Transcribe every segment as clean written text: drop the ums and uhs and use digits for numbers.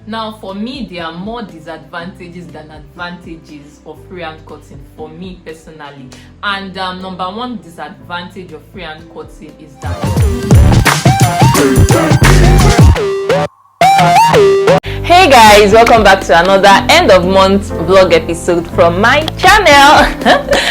Now, for me, there are more disadvantages than advantages of freehand cutting for me personally. And number one disadvantage of freehand cutting is that hey guys, welcome back to another end of month vlog episode from my channel.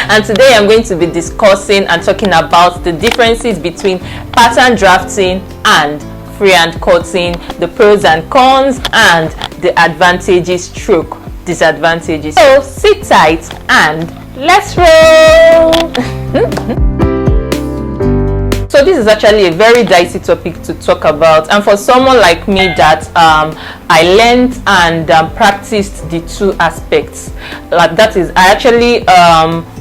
And today I'm going to be discussing and talking about the differences between pattern drafting and freehand cutting, the pros and cons, and the advantages stroke disadvantages. So sit tight and let's roll. So this is actually a very dicey topic to talk about, and for someone like me that I learned and practiced the two aspects, that is, I actually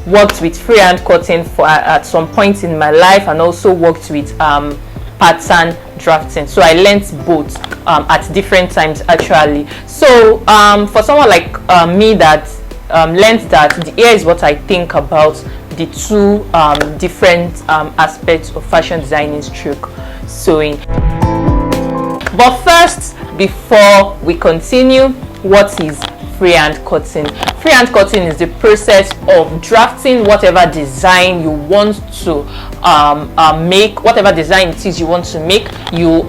worked with freehand cutting for at some point in my life, and also worked with pattern drafting. So I learned both at different times actually. So for someone like me that learned that, here is what I think about the two different aspects of fashion designing stroke sewing. But first, before we continue, what is freehand cutting? Freehand cutting is the process of drafting whatever design you want to make, whatever design it is you want to make. You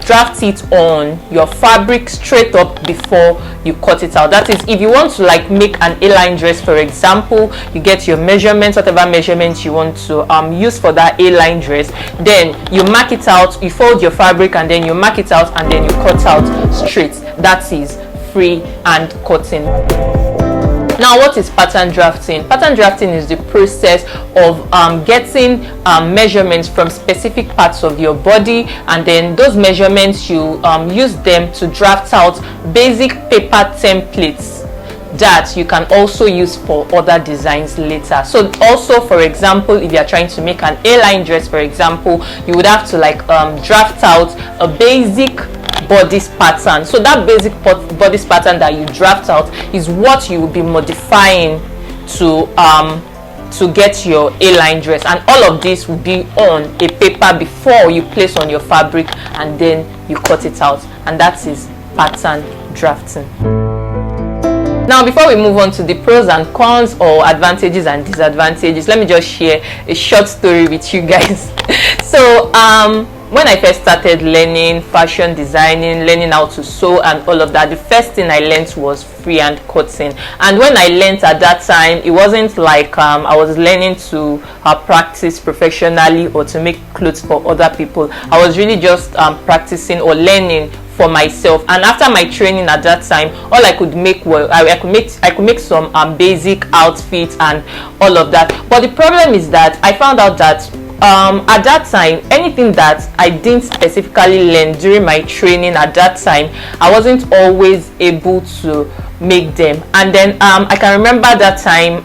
draft it on your fabric straight up before you cut it out. That is, if you want to like make an A-line dress, for example, you get your measurements, whatever measurements you want to use for that A-line dress, then you mark it out, you fold your fabric, and then you mark it out, and then you cut out straight. That is freehand cutting. Now, what is pattern drafting? Pattern drafting is the process of getting measurements from specific parts of your body, and then those measurements you use them to draft out basic paper templates that you can also use for other designs later. So also, for example, if you are trying to make an A-line dress, for example, you would have to like draft out a basic bodice pattern. So that basic bodice pattern that you draft out is what you will be modifying to get your A-line dress, and all of this will be on a paper before you place on your fabric, and then you cut it out, and that is pattern drafting. Now, before we move on to the pros and cons, or advantages and disadvantages, let me just share a short story with you guys. So when I first started learning fashion designing, learning how to sew and all of that, the first thing I learned was freehand cutting. And when I learned at that time, it wasn't like I was learning to practice professionally or to make clothes for other people. I was really just practicing or learning for myself. And after my training at that time, all I could make was I could make some basic outfits and all of that. But the problem is that I found out that at that time, anything that I didn't specifically learn during my training at that time, I wasn't always able to make them. And then I can remember that time,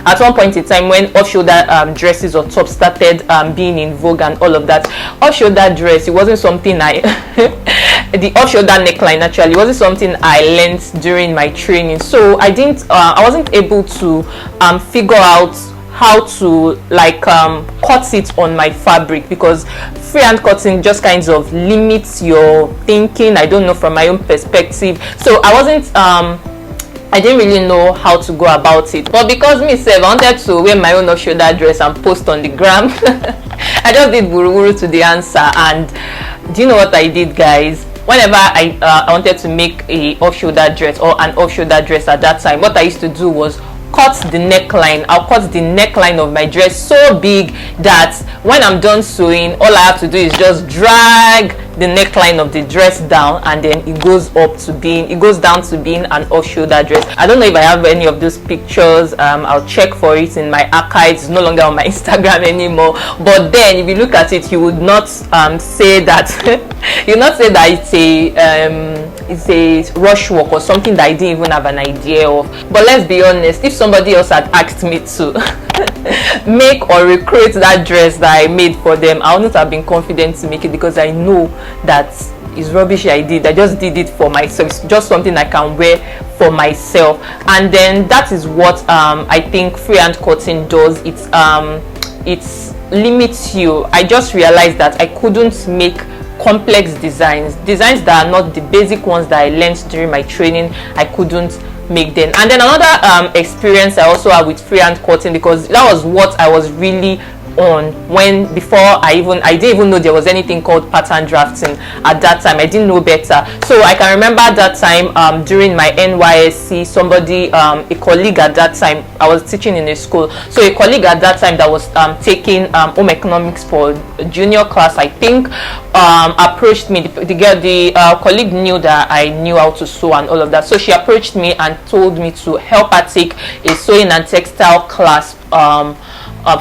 at one point in time, when off-shoulder dresses or tops started being in vogue and all of that. Off-shoulder dress, it wasn't something the off-shoulder neckline actually wasn't something I learned during my training. So I wasn't able to figure out how to like cut it on my fabric, because freehand cutting just kind of limits your thinking. I don't know, from my own perspective. So I didn't really know how to go about it. But because myself, I wanted to wear my own off-shoulder dress and post on the gram, I just did buru to the answer. And do you know what I did, guys? Whenever I wanted to make a off-shoulder dress or an off-shoulder dress at that time, what I used to do was cut the neckline. I'll cut the neckline of my dress so big that when I'm done sewing, all I have to do is just drag the neckline of the dress down, and then it goes down to being an off-shoulder dress. I don't know if I have any of those pictures. I'll check for it in my archives. It's no longer on my Instagram anymore, but then if you look at it, you would not say that you not say that it's a rush work or something that I didn't even have an idea of. But let's be honest, if somebody else had asked me to make or recreate that dress that I made for them, I wouldn't have been confident to make it, because I know that it's rubbish. I just did it for myself. It's just something I can wear for myself. And then that is what I think freehand cutting does. It limits you. I just realized that I couldn't make complex designs that are not the basic ones that I learned during my training. I couldn't make them. And then another experience I also had with freehand cutting, because that was what I was really on before I didn't even know there was anything called pattern drafting at that time. I didn't know better. So I can remember that time during my NYSC, somebody, a colleague at that time, I was teaching in a school, so a colleague at that time that was taking home economics for junior class, I think, approached me. The colleague knew that I knew how to sew and all of that, so she approached me and told me to help her take a sewing and textile class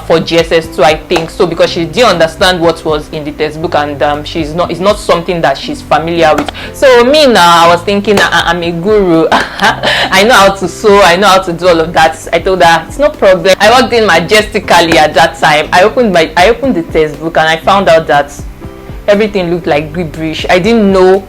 for GSS2, I think so, because she didn't understand what was in the textbook, and it's not something that she's familiar with. So me now, I was thinking I'm a guru. I know how to sew, I know how to do all of that. I told her it's no problem. I walked in majestically at that time. I opened the textbook and I found out that everything looked like gibberish. I didn't know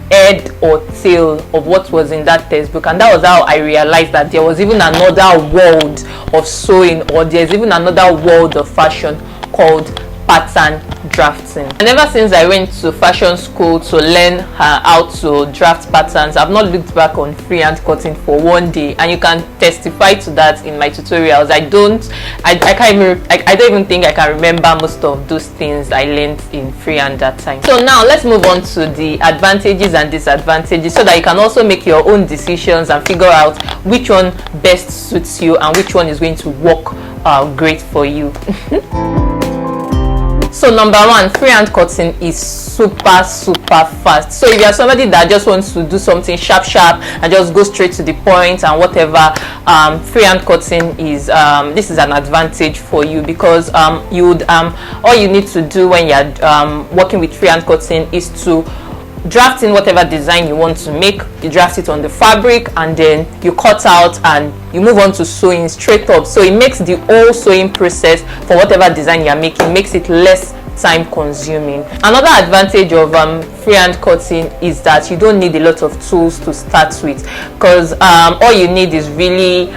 head or tail of what was in that textbook, and that was how I realized that there was even another world of sewing, or there's even another world of fashion called pattern drafting. And ever since I went to fashion school to learn how to draft patterns, I've not looked back on freehand cutting for one day, and you can testify to that in my tutorials. I don't even think I can remember most of those things I learned in freehand that time. So now let's move on to the advantages and disadvantages, so that you can also make your own decisions and figure out which one best suits you and which one is going to work great for you. So number one, freehand cutting is super fast. So if you are somebody that just wants to do something sharp and just go straight to the point and whatever, freehand cutting is this is an advantage for you, because you would all you need to do when you're working with freehand cutting is to draft in whatever design you want to make. You draft it on the fabric, and then you cut out and you move on to sewing straight up. So it makes the whole sewing process for whatever design you're making, makes it less time consuming. Another advantage of freehand cutting is that you don't need a lot of tools to start with, because all you need is really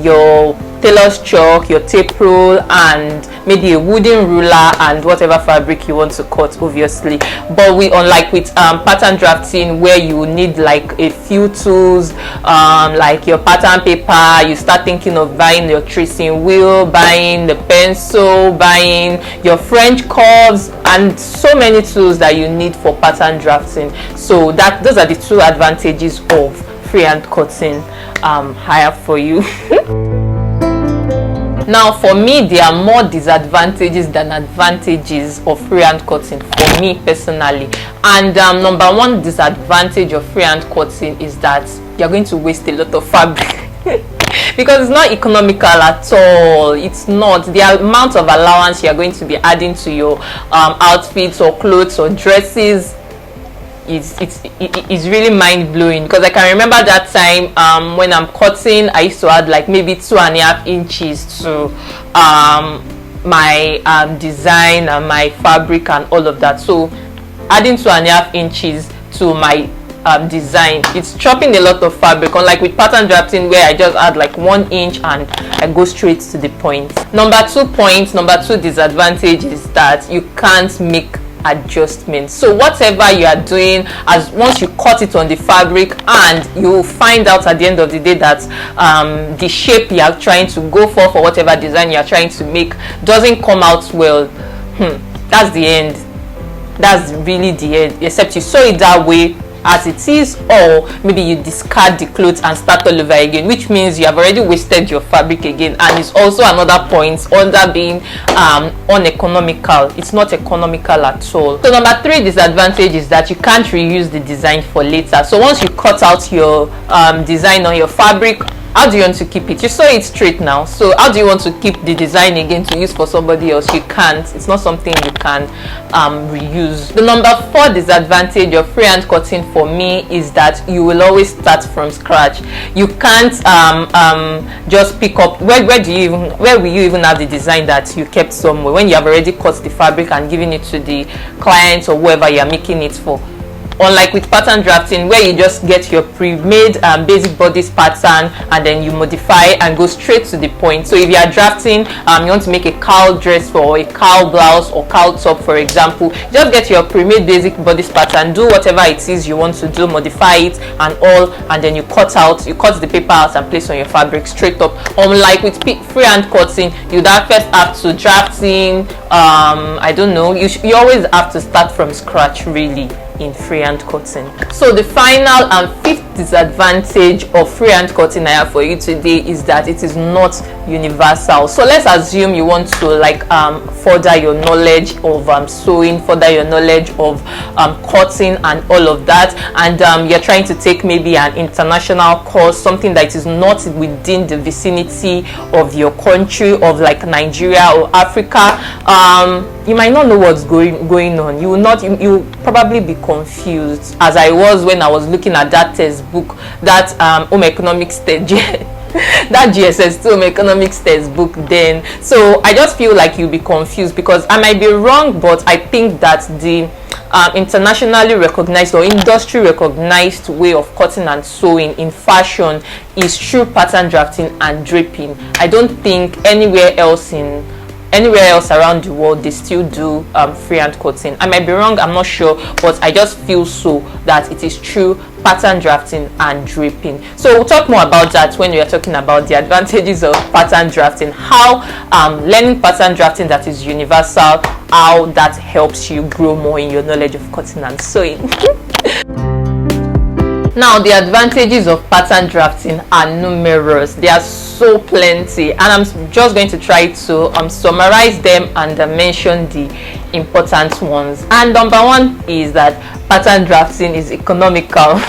your tailor's chalk, your tape rule, and maybe a wooden ruler and whatever fabric you want to cut, obviously. But unlike with pattern drafting, where you need like a few tools, like your pattern paper, you start thinking of buying your tracing wheel, buying the pencil, buying your French curves, and so many tools that you need for pattern drafting. So those are the two advantages of freehand cutting I have for you. Now for me, there are more disadvantages than advantages of freehand cutting for me personally. And number one disadvantage of freehand cutting is that you're going to waste a lot of fabric. Because it's not economical at all. It's not. The amount of allowance you're going to be adding to your outfits or clothes or dresses is really mind-blowing. Because I can remember that time when I'm cutting, I used to add like maybe 2.5 inches to my design and my fabric and all of that. So adding 2.5 inches to my design, it's chopping a lot of fabric, unlike with pattern drafting where I just add like 1 inch and I go straight to the point. Number two disadvantage is that you can't make adjustments. So whatever you are doing, as once you cut it on the fabric, and you will find out at the end of the day that the shape you are trying to go for whatever design you are trying to make doesn't come out well, that's the end. That's really the end, except you sew it that way as it is, or maybe you discard the clothes and start all over again, which means you have already wasted your fabric again. And it's also another point under being uneconomical. It's not economical at all. So number three disadvantage is that you can't reuse the design for later. So once you cut out your design on your fabric, how do you want to keep it? You sew it straight now, so how do you want to keep the design again to use for somebody else? You can't. It's not something you can reuse. The number four disadvantage of freehand cutting for me is that you will always start from scratch. You can't just pick up. Where will you even have the design that you kept somewhere when you have already cut the fabric and given it to the client or whoever you are making it for? unlike with pattern drafting where you just get your pre-made basic bodice pattern and then you modify and go straight to the point. So if you are drafting, you want to make a cowl dress for a cowl blouse or cowl top, for example, just get your pre-made basic bodice pattern, do whatever it is you want to do, modify it and all, and then you cut the paper out and place on your fabric straight up. Unlike with freehand cutting, you first have to drafting, I don't know, you always have to start from scratch really in freehand cutting. So the final and fifth disadvantage of freehand cutting I have for you today is that it is not universal. So let's assume you want to further your knowledge of sewing, further your knowledge of cutting and all of that, and you're trying to take maybe an international course, something that is not within the vicinity of your country, of like Nigeria or Africa. You might not know what's going on. You will probably be confused, as I was when I was looking at that textbook, that home economics that GSS2 home economics textbook then. So I just feel like you'll be confused, because I might be wrong, but I think that the internationally recognized or industry recognized way of cutting and sewing in fashion is through pattern drafting and draping. I don't think anywhere else around the world they still do freehand cutting. I might be wrong, I'm not sure, but I just feel so that it is true pattern drafting and draping. So we'll talk more about that when we are talking about the advantages of pattern drafting, how learning pattern drafting that is universal, how that helps you grow more in your knowledge of cutting and sewing. Now, the advantages of pattern drafting are numerous. There are so plenty, and I'm just going to try to summarize them and mention the important ones. And number one is that pattern drafting is economical.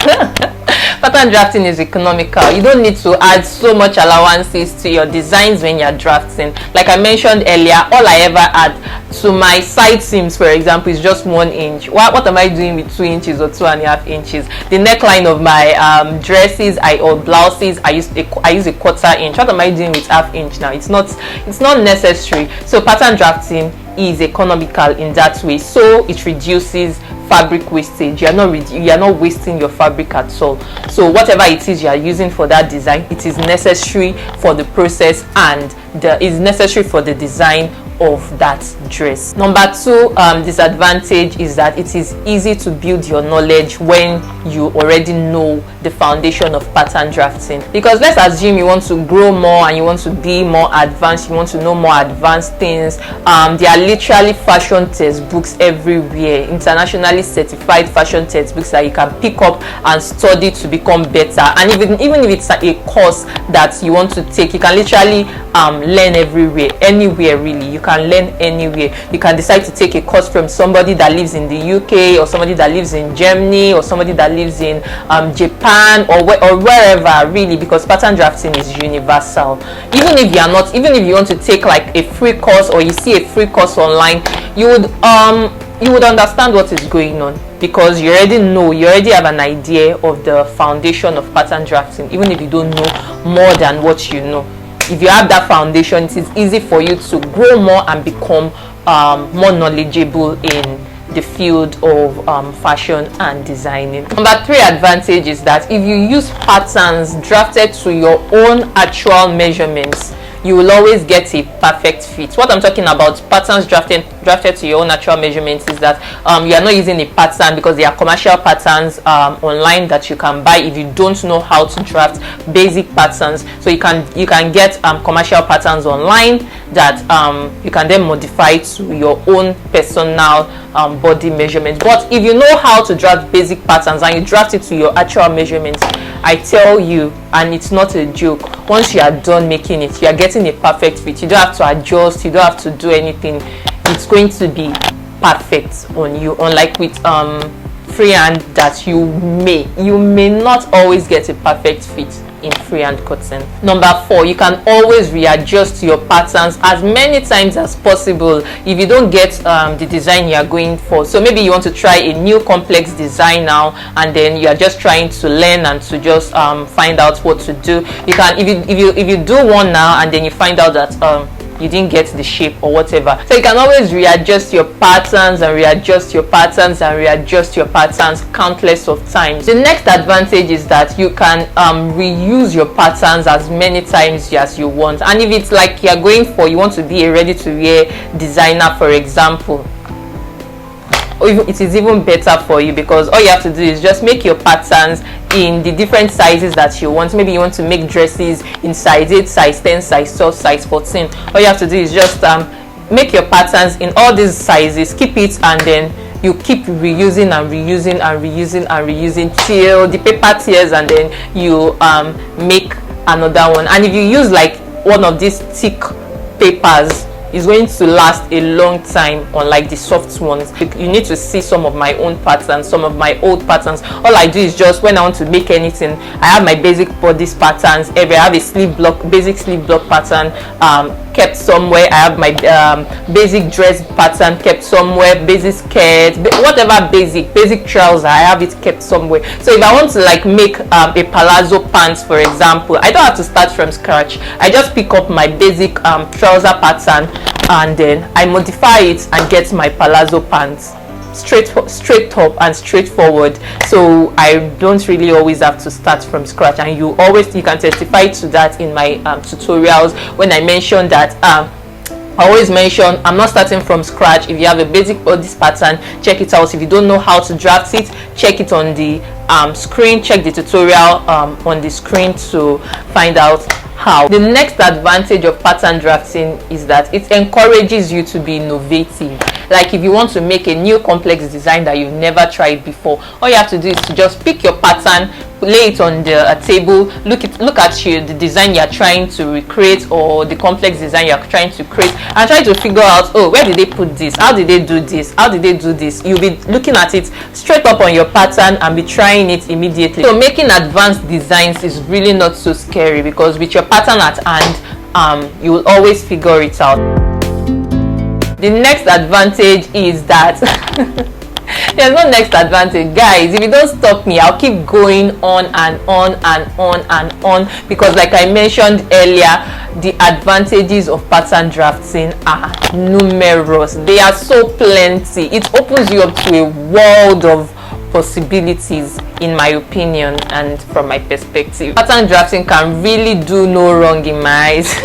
Pattern drafting is economical. You don't need to add so much allowances to your designs when you're drafting. Like I mentioned earlier, all I ever add to my side seams, for example, is just 1 inch. What am I doing with 2 inches or 2.5 inches? The neckline of my dresses or blouses, I use a 1/4 inch. What am I doing with 1/2 inch now? It's not necessary. So pattern drafting is economical in that way, so it reduces fabric wastage. You are not wasting your fabric at all. So whatever it is you are using for that design, it is necessary for the process and is necessary for the design of that dress. Number two disadvantage is that it is easy to build your knowledge when you already know the foundation of pattern drafting, because let's assume you want to grow more and you want to be more advanced, you want to know more advanced things. There are literally fashion textbooks everywhere, internationally certified fashion textbooks that you can pick up and study to become better. And even if it's a course that you want to take, you can literally learn everywhere, anywhere really. You can learn anywhere. You can decide to take a course from somebody that lives in the UK, or somebody that lives in Germany, or somebody that lives in Japan, or wherever really, because pattern drafting is universal. Even if you want to take like a free course, or you see a free course online, you would understand what is going on, because you already have an idea of the foundation of pattern drafting, even if you don't know more than what you know. If you have that foundation, it is easy for you to grow more and become more knowledgeable in the field of fashion and designing. Number three advantage is that if you use patterns drafted to your own actual measurements, you will always get a perfect fit. What I'm talking about, patterns drafted to your own natural measurements, is that you are not using a pattern, because there are commercial patterns online that you can buy if you don't know how to draft basic patterns. So you can get commercial patterns online that you can then modify to your own personal body measurements. But if you know how to draft basic patterns and you draft it to your actual measurements, I tell you, and it's not a joke, once you are done making it, you are getting a perfect fit. You don't have to adjust, you don't have to do anything. It's going to be perfect on you, unlike with freehand that you may not always get a perfect fit in freehand cutting. Number four, you can always readjust your patterns as many times as possible if you don't get the design you are going for. So maybe you want to try a new complex design now, and then you are just trying to learn and to just find out what to do. You can, if you do one now and then you find out that you didn't get the shape or whatever. So you can always readjust your patterns and readjust your patterns and readjust your patterns countless of times. The next advantage is that you can reuse your patterns as many times as you want. And if it's like you want to be a ready-to-wear designer, for example, it is even better for you, because all you have to do is just make your patterns in the different sizes that you want. Maybe you want to make dresses in size 8, size 10, size 12, size 14. All you have to do is just make your patterns in all these sizes, keep it, and then you keep reusing and reusing and reusing and reusing till the paper tears, and then you make another one. And if you use like one of these thick papers, is going to last a long time, unlike the soft ones. You need to see some of my own patterns, some of my old patterns. All I do is just, when I want to make anything, I have my basic bodice patterns. I have a sleeve block, basic sleeve block pattern kept somewhere. I have my basic dress pattern kept somewhere, basic skirt, whatever basic trouser, I have it kept somewhere. So if I want to like make a palazzo pants, for example, I don't have to start from scratch. I just pick up my basic trouser pattern, and then I modify it and get my palazzo pants straight up and straightforward. So I don't really always have to start from scratch, and you can testify to that in my tutorials, when I mention that I always mention I'm not starting from scratch. If you have a basic bodice pattern, check it out. If you don't know how to draft it, check it on the screen, check the tutorial on the screen to find out how. The next advantage of pattern drafting is that it encourages you to be innovative. Like if you want to make a new complex design that you've never tried before, all you have to do is to just pick your pattern, lay it on the table, look at the design you're trying to recreate, or the complex design you're trying to create, and try to figure out, oh, where did they put this, how did they do this, how did they do this. You'll be looking at it straight up on your pattern and be trying it immediately. So making advanced designs is really not so scary, because with your pattern at hand, you will always figure it out. The next advantage is that there's no next advantage, guys. If you don't stop me, I'll keep going on and on and on and on, because like I mentioned earlier, the advantages of pattern drafting are numerous. They are so plenty. It opens you up to a world of possibilities, in my opinion and from my perspective. Pattern drafting can really do no wrong in my eyes.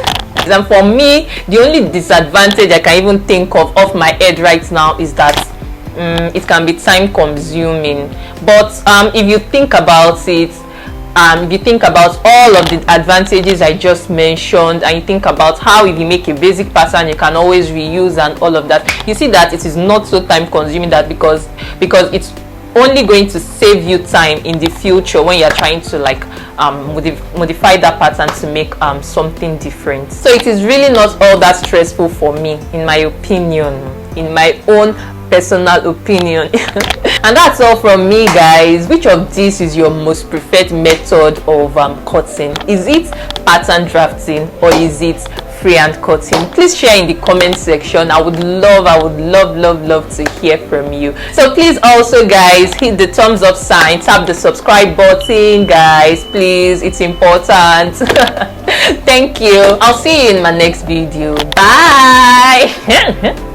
And for me, the only disadvantage I can even think of off my head right now is that it can be time consuming. But if you think about it, if you think about all of the advantages I just mentioned, and you think about how if you make a basic pattern you can always reuse and all of that, you see that it is not so time consuming, that because it's only going to save you time in the future when you're trying to like modify that pattern to make something different. So it is really not all that stressful for me, in my opinion, in my own personal opinion. And that's all from me, guys. Which of these is your most preferred method of cutting? Is it pattern drafting, or is it freehand cutting? Please share in the comment section. I would love to hear from you. So please also, guys, hit the thumbs up sign, tap the subscribe button, guys, please, it's important. Thank you. I'll see you in my next video. Bye.